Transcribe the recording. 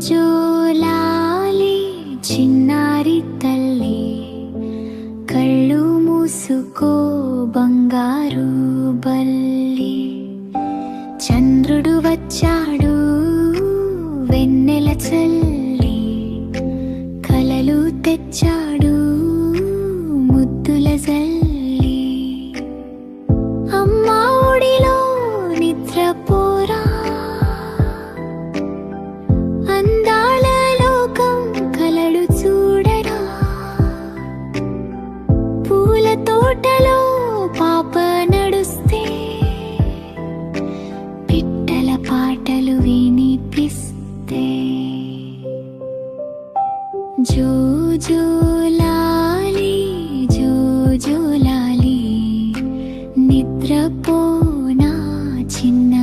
జో లాలి చిన్నారి తల్లి, కళ్ళు మూసుకో బంగారు బల్లి. చంద్రుడు వచ్చాడు వెన్నెల చల్లి, కలలు తెచ్చాడు ముద్దుల జల్లి. అమ్మా ఒడిలో నిద్రపోరా, అందాల లోకం కలడు చూడరా. పూల తోటలో పాప నడుస్తే, పిట్టల పాటలు వినిపిస్తే. జో జో లాలి జో జో లాలి, నిద్రపో నా చిన్న